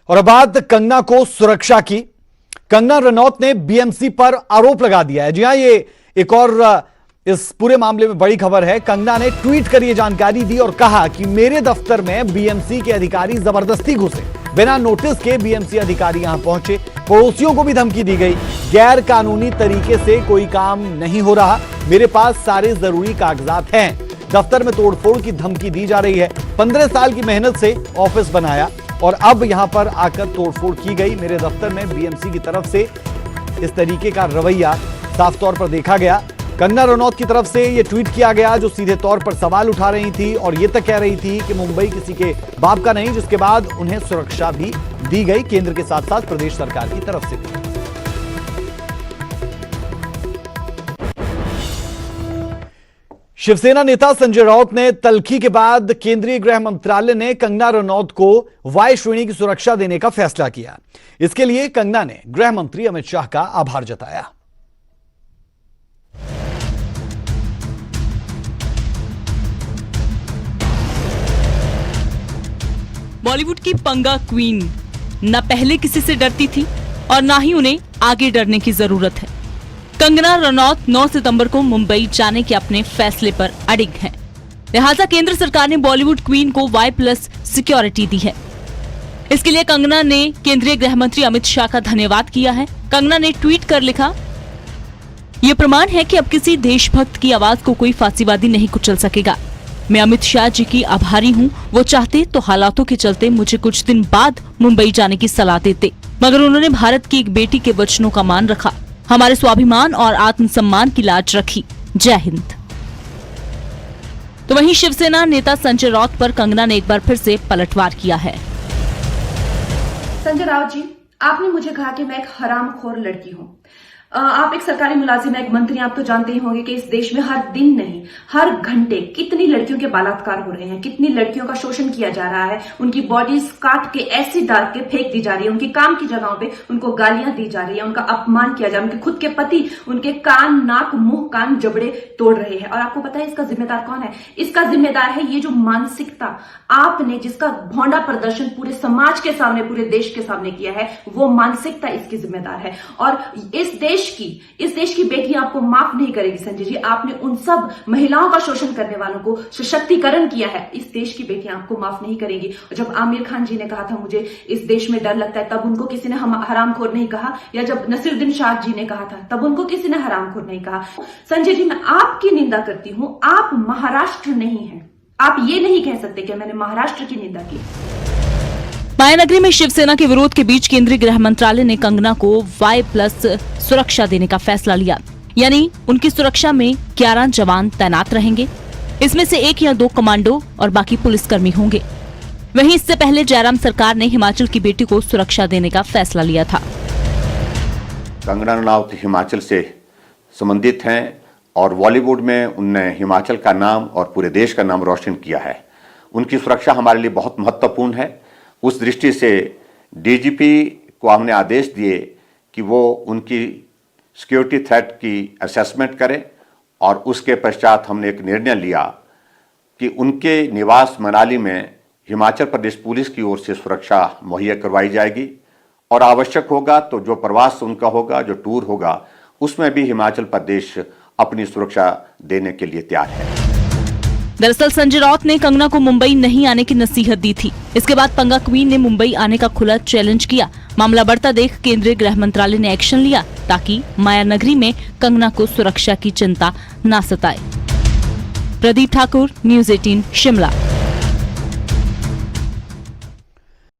और अब बात कंगना को सुरक्षा की। कंगना रनौत ने बीएमसी पर आरोप लगा दिया है। जी हां, ये एक और इस पूरे मामले में बड़ी खबर है। कंगना ने ट्वीट कर यह जानकारी दी और कहा कि मेरे दफ्तर में बीएमसी के अधिकारी जबरदस्ती घुसे, बिना नोटिस के बीएमसी अधिकारी यहां पहुंचे, पड़ोसियों को भी धमकी दी गई, गैर कानूनी तरीके से कोई काम नहीं हो रहा, मेरे पास सारे जरूरी कागजात हैं, दफ्तर में तोड़फोड़ की धमकी दी जा रही है, 15 साल की मेहनत से ऑफिस बनाया और अब यहां पर आकर तोड़फोड़ की गई। मेरे दफ्तर में बीएमसी की तरफ से इस तरीके का रवैया साफ तौर पर देखा गया। कंगना रनौत की तरफ से यह ट्वीट किया गया जो सीधे तौर पर सवाल उठा रही थी और यह तक कह रही थी कि मुंबई किसी के बाप का नहीं, जिसके बाद उन्हें सुरक्षा भी दी गई केंद्र के साथ साथ प्रदेश सरकार की तरफ से भी। शिवसेना नेता संजय राउत ने तल्खी के बाद केंद्रीय गृह मंत्रालय ने कंगना रनौत को वाई श्रेणी की सुरक्षा देने का फैसला किया। इसके लिए कंगना ने गृह मंत्री अमित शाह का आभार जताया। बॉलीवुड की पंगा क्वीन न पहले किसी से डरती थी और ना ही उन्हें आगे डरने की जरूरत है। कंगना रनौत 9 सितंबर को मुंबई जाने के अपने फैसले पर अडिग हैं। लिहाजा केंद्र सरकार ने बॉलीवुड क्वीन को Y+ सिक्योरिटी दी है। इसके लिए कंगना ने केंद्रीय गृह मंत्री अमित शाह का धन्यवाद किया है। कंगना ने ट्वीट कर लिखा, यह प्रमाण है कि अब किसी देशभक्त की आवाज को कोई फांसीवादी नहीं कुचल सकेगा। मैं अमित शाह जी की आभारी हूँ। वो चाहते तो हालातों के चलते मुझे कुछ दिन बाद मुंबई जाने की सलाह देते, मगर उन्होंने भारत की एक बेटी के वचनों का मान रखा, हमारे स्वाभिमान और आत्मसम्मान की लाज रखी। जय हिंद। तो वहीं शिवसेना नेता संजय राउत पर कंगना ने एक बार फिर से पलटवार किया है। संजय राउत जी, आपने मुझे कहा कि मैं एक हरामखोर लड़की हूं। आप एक सरकारी मुलाजिम, एक मंत्री, आप तो जानते ही होंगे कि इस देश में हर दिन नहीं हर घंटे कितनी लड़कियों के बलात्कार हो रहे हैं, कितनी लड़कियों का शोषण किया जा रहा है, उनकी बॉडीज काट के ऐसी डाल के फेंक दी जा रही है, उनकी काम की जगहों पे उनको गालियां दी जा रही है, उनका अपमान किया जा रहा है, उनके खुद के पति उनके कान, नाक, मुंह, कान, जबड़े तोड़ रहे हैं। और आपको पता है इसका जिम्मेदार कौन है? इसका जिम्मेदार है ये जो मानसिकता आपने, जिसका भौंडा प्रदर्शन पूरे समाज के सामने, पूरे देश के सामने किया है, वो मानसिकता इसकी जिम्मेदार है। और इस देश की बेटियां आपको माफ नहीं करेगी संजय जी। आपने उन सब महिलाओं का शोषण करने वालों को सशक्तिकरण किया है, इस देश की बेटियां आपको माफ नहीं करेंगी। जब आमिर खान जी ने कहा था मुझे इस देश में डर लगता है, तब उनको किसी ने हरामखोर नहीं कहा, या जब नसीरुद्दीन शाह जी ने कहा था तब उनको किसी ने हरामखोर नहीं कहा। संजय जी, मैं आपकी निंदा करती हूं, आप महाराष्ट्र नहीं हैं। आप ये नहीं कह सकते कि मैंने महाराष्ट्र की निंदा की। मायानगरी में शिवसेना के विरोध के बीच केंद्रीय गृह मंत्रालय ने कंगना को Y+ सुरक्षा देने का फैसला लिया, यानी उनकी सुरक्षा में 11 जवान तैनात रहेंगे। इसमें से 1 या 2 कमांडो और बाकी पुलिसकर्मी होंगे। वहीं इससे पहले जयराम सरकार ने हिमाचल की बेटी को सुरक्षा देने का फैसला लिया था। कंगना रनौत हिमाचल से संबंधित हैं और बॉलीवुड में उनने हिमाचल का नाम और पूरे देश का नाम रोशन किया है। उनकी सुरक्षा हमारे लिए बहुत महत्वपूर्ण है। उस दृष्टि से डीजीपी को हमने आदेश दिए कि वो उनकी सिक्योरिटी थ्रेट की असेसमेंट करें और उसके पश्चात हमने एक निर्णय लिया कि उनके निवास मनाली में हिमाचल प्रदेश पुलिस की ओर से सुरक्षा मुहैया करवाई जाएगी और आवश्यक होगा तो जो प्रवास उनका होगा, जो टूर होगा, उसमें भी हिमाचल प्रदेश अपनी सुरक्षा देने के लिए तैयार है। दरअसल संजय राउत ने कंगना को मुंबई नहीं आने की नसीहत दी थी। इसके बाद पंगा क्वीन ने मुंबई आने का खुला चैलेंज किया। मामला बढ़ता देख केंद्रीय गृह मंत्रालय ने एक्शन लिया ताकि मायानगरी में कंगना को सुरक्षा की चिंता न सताए। प्रदीप ठाकुर, न्यूज़ 18 शिमला।